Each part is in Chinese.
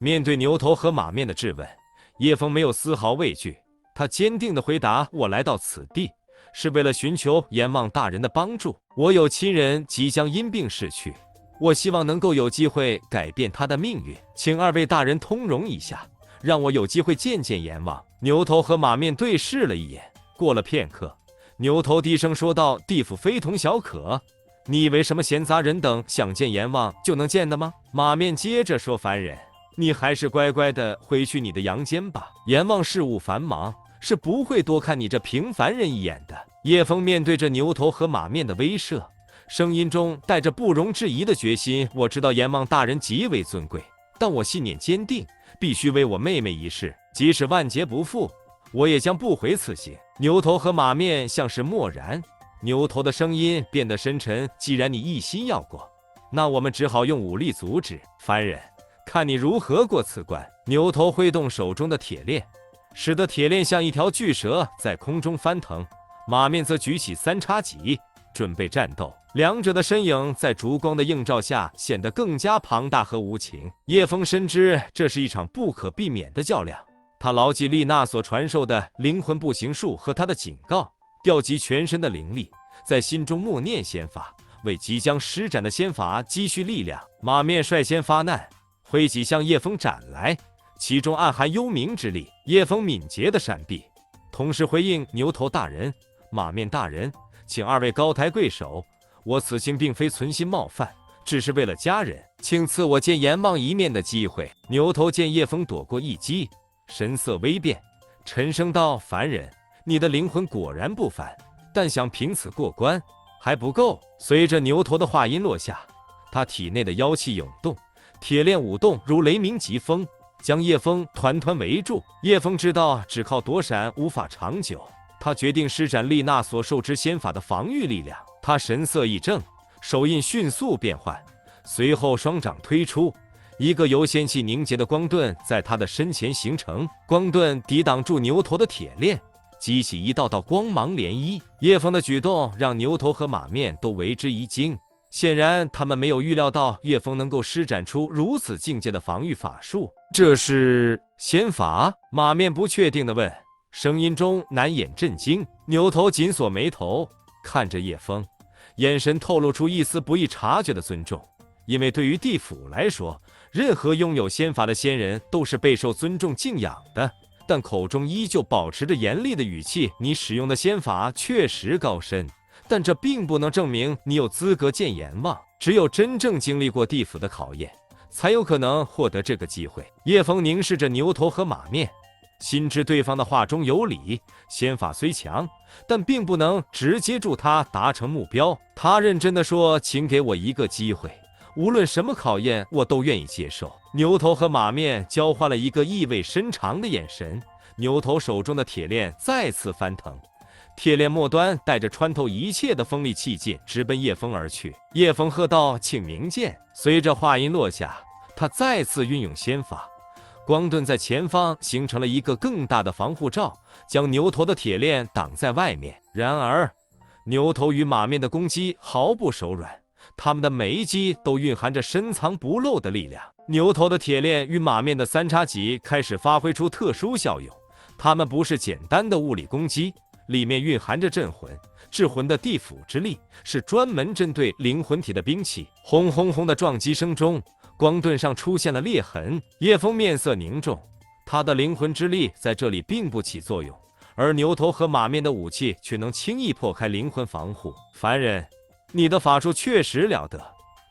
面对牛头和马面的质问，叶枫没有丝毫畏惧，他坚定地回答：“我来到此地，是为了寻求阎王大人的帮助。我有亲人即将因病逝去，我希望能够有机会改变他的命运，请二位大人通融一下，让我有机会见见阎王。”牛头和马面对视了一眼，过了片刻，牛头低声说道：“地府非同小可，你以为什么闲杂人等想见阎王就能见的吗？”马面接着说：“凡人，你还是乖乖的回去你的阳间吧，阎王事务繁忙，是不会多看你这平凡人一眼的。”叶枫面对着牛头和马面的威慑，声音中带着不容置疑的决心：“我知道阎王大人极为尊贵，但我信念坚定，必须为我妹妹一事，即使万劫不复，我也将不悔此行。”牛头和马面像是默然，牛头的声音变得深沉：“既然你一心要过，那我们只好用武力阻止。凡人，看你如何过此关。”牛头挥动手中的铁链，使得铁链像一条巨蛇在空中翻腾。马面则举起三叉戟，准备战斗。两者的身影在烛光的映照下显得更加庞大和无情。叶枫深知这是一场不可避免的较量，他牢记丽娜所传授的灵魂步行术和她的警告，调集全身的灵力，在心中默念仙法，为即将施展的仙法积蓄力量。马面率先发难，挥戟向叶枫斩来，其中暗含幽冥之力。叶枫敏捷的闪避，同时回应：“牛头大人，马面大人，请二位高抬贵手，我此行并非存心冒犯，只是为了家人，请赐我见阎王一面的机会。”牛头见叶枫躲过一击，神色微变，沉声道：“凡人，你的灵魂果然不凡，但想凭此过关还不够。”随着牛头的话音落下，他体内的妖气涌动，铁链舞动如雷鸣疾风，将叶枫团团围住。叶枫知道只靠躲闪无法长久，他决定施展丽娜所受之仙法的防御力量。他神色一正，手印迅速变换，随后双掌推出，一个由仙气凝结的光盾在他的身前形成。光盾抵挡住牛头的铁链，激起一道道光芒涟漪。叶枫的举动让牛头和马面都为之一惊，显然他们没有预料到叶枫能够施展出如此境界的防御法术。这是仙法？马面不确定地问，声音中难掩震惊。牛头紧锁眉头，看着叶枫，眼神透露出一丝不易察觉的尊重。因为对于地府来说，任何拥有仙法的仙人都是备受尊重敬仰的，但口中依旧保持着严厉的语气：“你使用的仙法确实高深，但这并不能证明你有资格见阎王。只有真正经历过地府的考验，才有可能获得这个机会。”叶枫凝视着牛头和马面，心知对方的话中有理，仙法虽强，但并不能直接助他达成目标。他认真地说：“请给我一个机会，无论什么考验，我都愿意接受。”牛头和马面交换了一个意味深长的眼神。牛头手中的铁链再次翻腾，铁链末端带着穿透一切的锋利气劲，直奔叶枫而去。叶枫喝道：“请明鉴！”随着话音落下，他再次运用仙法，光盾在前方形成了一个更大的防护罩，将牛头的铁链挡在外面。然而，牛头与马面的攻击毫不手软，他们的每一击都蕴含着深藏不露的力量。牛头的铁链与马面的三叉戟开始发挥出特殊效用，它们不是简单的物理攻击，里面蕴含着镇魂、制魂的地府之力，是专门针对灵魂体的兵器。轰轰轰的撞击声中，光盾上出现了裂痕。叶枫面色凝重，他的灵魂之力在这里并不起作用，而牛头和马面的武器却能轻易破开灵魂防护。凡人，你的法术确实了得，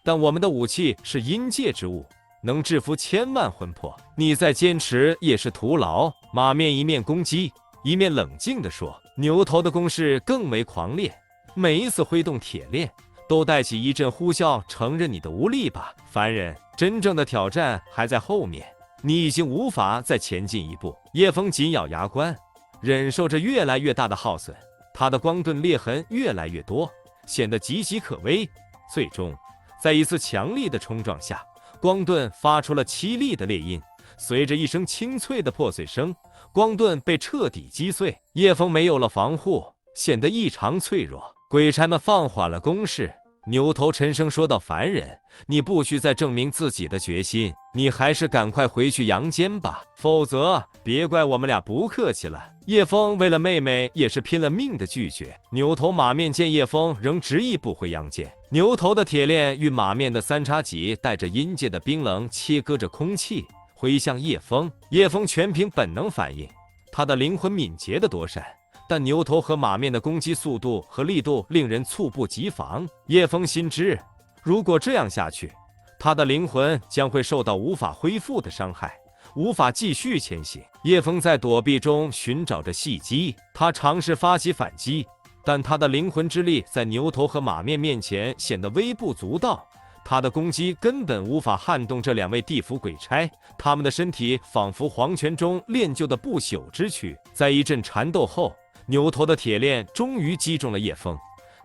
但我们的武器是阴界之物，能制服千万魂魄，你再坚持也是徒劳。马面一面攻击，一面冷静地说。牛头的攻势更为狂烈，每一次挥动铁链都带起一阵呼啸，承认你的无力吧，凡人，真正的挑战还在后面，你已经无法再前进一步。叶枫紧咬牙关，忍受着越来越大的耗损，他的光盾裂痕越来越多，显得岌岌可危。最终，在一次强力的冲撞下，光盾发出了凄厉的裂音，随着一声清脆的破碎声，光盾被彻底击碎。叶枫没有了防护，显得异常脆弱。鬼差们放缓了攻势，牛头沉声说道：“凡人，你不需再证明自己的决心，你还是赶快回去阳间吧，否则别怪我们俩不客气了。”叶枫为了妹妹也是拼了命的拒绝。牛头马面见叶枫仍执意不回阳间，牛头的铁链与马面的三叉戟带着阴界的冰冷切割着空气，挥向叶枫。叶枫全凭本能反应，他的灵魂敏捷的躲闪，但牛头和马面的攻击速度和力度令人猝不及防。叶枫心知，如果这样下去，他的灵魂将会受到无法恢复的伤害，无法继续前行。叶枫在躲避中寻找着契机，他尝试发起反击，但他的灵魂之力在牛头和马面面前显得微不足道，他的攻击根本无法撼动这两位地府鬼差，他们的身体仿佛黄泉中炼就的不朽之躯。在一阵缠斗后，牛头的铁链终于击中了叶枫，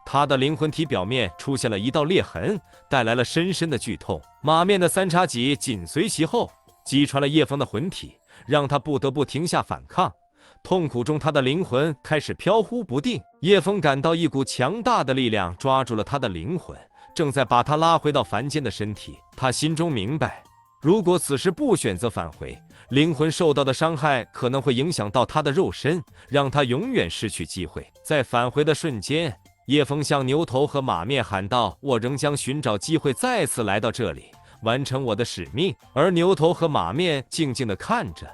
他的灵魂体表面出现了一道裂痕，带来了深深的剧痛。马面的三叉戟紧随其后，击穿了叶枫的魂体，让他不得不停下反抗。痛苦中，他的灵魂开始飘忽不定。叶枫感到一股强大的力量抓住了他的灵魂，正在把他拉回到凡间的身体。他心中明白，如果此时不选择返回，灵魂受到的伤害可能会影响到他的肉身，让他永远失去机会。在返回的瞬间，叶枫向牛头和马面喊道：“我仍将寻找机会再次来到这里，完成我的使命。”而牛头和马面静静地看着，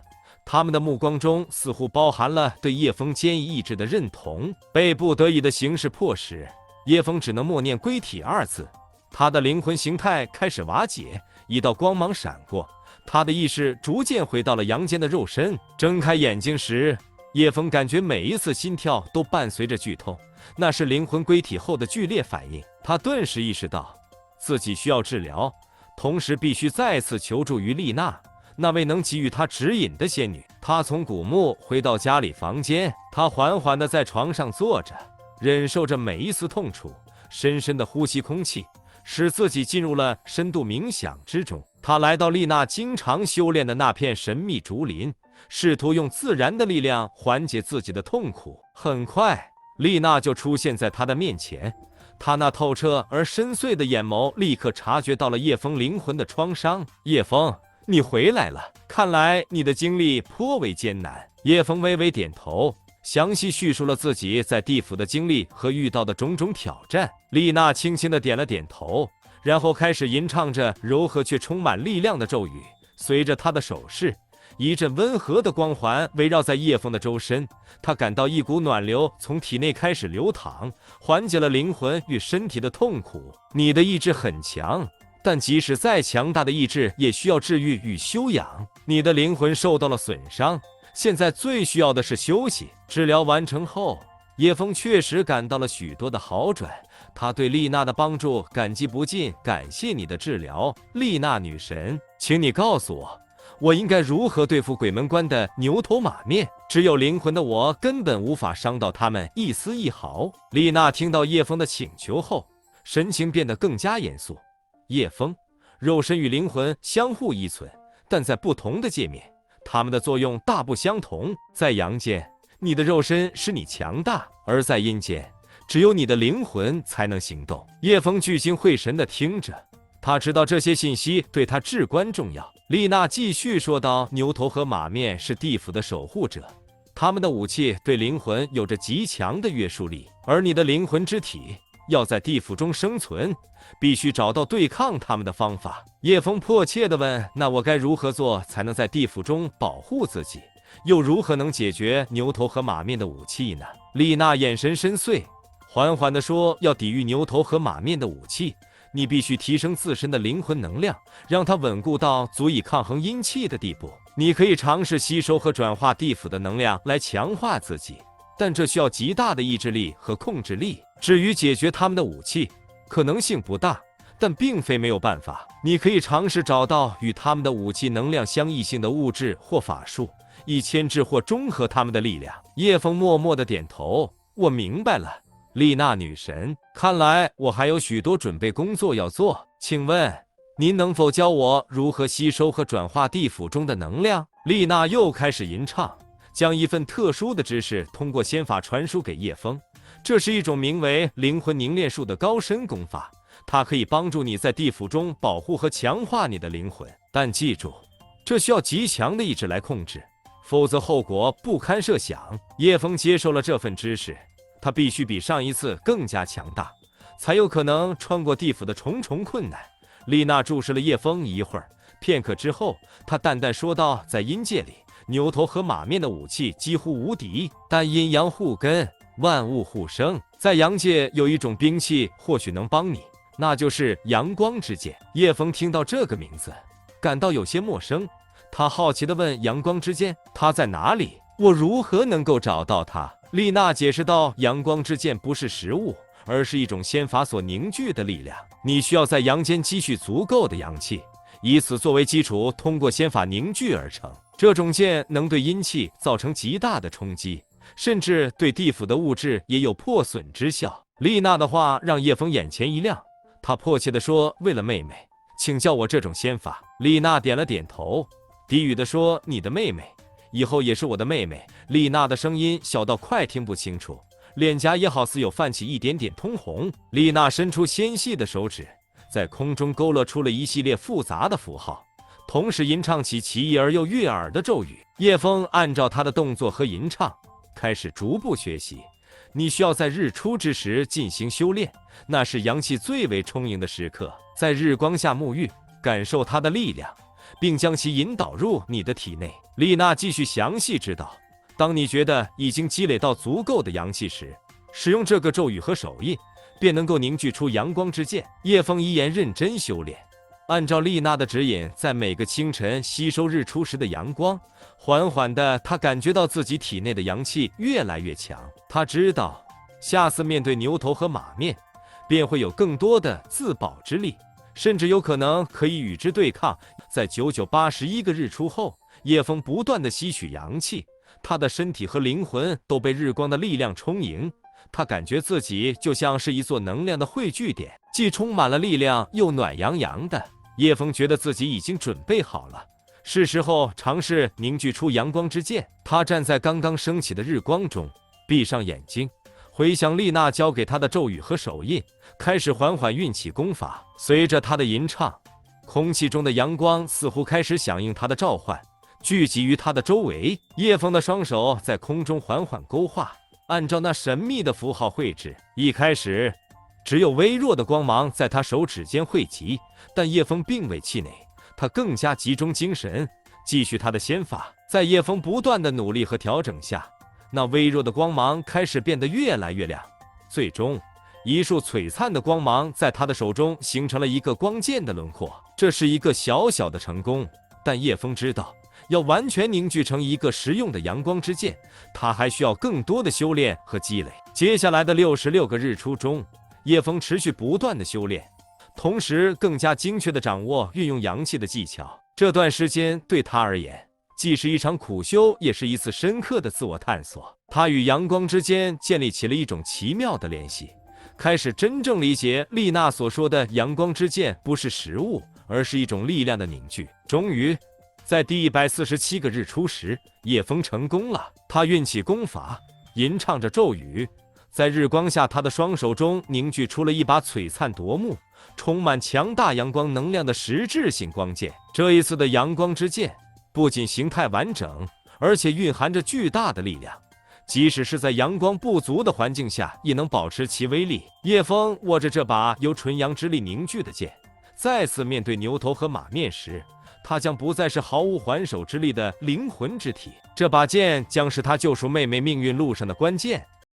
他们的目光中似乎包含了对叶枫坚毅意志的认同。被不得已的形势迫使，叶枫只能默念归体二字，他的灵魂形态开始瓦解，一道光芒闪过，他的意识逐渐回到了阳间的肉身。睁开眼睛时，叶枫感觉每一次心跳都伴随着剧痛，那是灵魂归体后的剧烈反应。他顿时意识到自己需要治疗，同时必须再次求助于丽娜，那位能给予他指引的仙女。他从古墓回到家里房间，他缓缓地在床上坐着，忍受着每一丝痛楚，深深地呼吸空气，使自己进入了深度冥想之中。他来到丽娜经常修炼的那片神秘竹林，试图用自然的力量缓解自己的痛苦。很快，丽娜就出现在他的面前，她那透彻而深邃的眼眸立刻察觉到了叶枫灵魂的创伤。叶枫，你回来了，看来你的经历颇为艰难。叶枫微微点头，详细叙述了自己在地府的经历和遇到的种种挑战。丽娜轻轻地点了点头，然后开始吟唱着柔和却充满力量的咒语。随着她的手势，一阵温和的光环围绕在叶枫的周身，他感到一股暖流从体内开始流淌，缓解了灵魂与身体的痛苦。你的意志很强，但即使再强大的意志也需要治愈与修养。你的灵魂受到了损伤，现在最需要的是休息。治疗完成后，叶枫确实感到了许多的好转，他对丽娜的帮助感激不尽。感谢你的治疗，丽娜女神，请你告诉我，我应该如何对付鬼门关的牛头马面？只有灵魂的我根本无法伤到他们一丝一毫。丽娜听到叶枫的请求后，神情变得更加严肃。叶枫，肉身与灵魂相互依存，但在不同的界面，它们的作用大不相同。在阳间，你的肉身使你强大，而在阴间，只有你的灵魂才能行动。叶枫聚精会神地听着，他知道这些信息对他至关重要。丽娜继续说道：“牛头和马面是地府的守护者，他们的武器对灵魂有着极强的约束力，而你的灵魂之体要在地府中生存，必须找到对抗他们的方法。”叶枫迫切地问：“那我该如何做才能在地府中保护自己？又如何能解决牛头和马面的武器呢？”丽娜眼神深邃，缓缓地说：“要抵御牛头和马面的武器，你必须提升自身的灵魂能量，让它稳固到足以抗衡阴气的地步。你可以尝试吸收和转化地府的能量来强化自己，但这需要极大的意志力和控制力。至于解决他们的武器，可能性不大，但并非没有办法。你可以尝试找到与他们的武器能量相异性的物质或法术，以牵制或中和他们的力量。”叶枫默默地点头：“我明白了，丽娜女神，看来我还有许多准备工作要做。请问您能否教我如何吸收和转化地府中的能量？”丽娜又开始吟唱，将一份特殊的知识通过仙法传输给叶枫。这是一种名为灵魂凝练术的高深功法，它可以帮助你在地府中保护和强化你的灵魂。但记住，这需要极强的意志来控制，否则后果不堪设想。叶枫接受了这份知识，他必须比上一次更加强大，才有可能穿过地府的重重困难。丽娜注视了叶枫一会儿，片刻之后，她淡淡说道：“在阴界里，牛头和马面的武器几乎无敌，但阴阳互根，万物互生。在阳界有一种兵器或许能帮你，那就是阳光之剑。”叶枫听到这个名字，感到有些陌生。他好奇地问：“阳光之剑，它在哪里？我如何能够找到它？”丽娜解释道：“阳光之剑不是实物，而是一种仙法所凝聚的力量。你需要在阳间积蓄足够的阳气，以此作为基础，通过仙法凝聚而成。这种剑能对阴气造成极大的冲击，甚至对地府的物质也有破损之效。”丽娜的话让叶枫眼前一亮，他迫切地说：“为了妹妹，请教我这种仙法。”丽娜点了点头，低语地说：“你的妹妹以后也是我的妹妹。”丽娜的声音小到快听不清楚，脸颊也好似有泛起一点点通红。丽娜伸出纤细的手指，在空中勾勒出了一系列复杂的符号，同时吟唱起奇异而又悦耳的咒语。叶枫按照她的动作和吟唱，开始逐步学习。你需要在日出之时进行修炼，那是阳气最为充盈的时刻，在日光下沐浴，感受它的力量，并将其引导入你的体内。丽娜继续详细指导，当你觉得已经积累到足够的阳气时，使用这个咒语和手印，便能够凝聚出阳光之剑。叶枫依言认真修炼，按照丽娜的指引，在每个清晨吸收日出时的阳光，缓缓的，他感觉到自己体内的阳气越来越强。他知道，下次面对牛头和马面，便会有更多的自保之力，甚至有可能可以与之对抗。在981个日出后，叶枫不断的吸取阳气，他的身体和灵魂都被日光的力量充盈。他感觉自己就像是一座能量的汇聚点，既充满了力量，又暖洋洋的。叶枫觉得自己已经准备好了，是时候尝试凝聚出阳光之剑。他站在刚刚升起的日光中，闭上眼睛，回想丽娜教给他的咒语和手印，开始缓缓运起功法。随着他的吟唱，空气中的阳光似乎开始响应他的召唤，聚集于他的周围。叶枫的双手在空中缓缓勾画，按照那神秘的符号绘制。一开始只有微弱的光芒在他手指间汇集，但叶枫并未气馁，他更加集中精神，继续他的仙法。在叶枫不断的努力和调整下，那微弱的光芒开始变得越来越亮，最终一束璀璨的光芒在他的手中形成了一个光剑的轮廓。这是一个小小的成功，但叶枫知道，要完全凝聚成一个实用的阳光之剑，他还需要更多的修炼和积累。接下来的66个日出中，叶枫持续不断的修炼，同时更加精确地掌握运用阳气的技巧。这段时间对他而言，既是一场苦修，也是一次深刻的自我探索。他与阳光之间建立起了一种奇妙的联系，开始真正理解丽娜所说的阳光之剑不是实物，而是一种力量的凝聚。终于在第147个日出时，叶枫成功了。他运起功法，吟唱着咒语，在日光下，他的双手中凝聚出了一把璀璨夺目、充满强大阳光能量的实质性光剑。这一次的阳光之剑不仅形态完整，而且蕴含着巨大的力量，即使是在阳光不足的环境下，也能保持其威力。叶枫握着这把由纯阳之力凝聚的剑，再次面对牛头和马面时，他将不再是毫无还手之力的灵魂之体。这把剑将是他救赎妹妹命运路上的关键。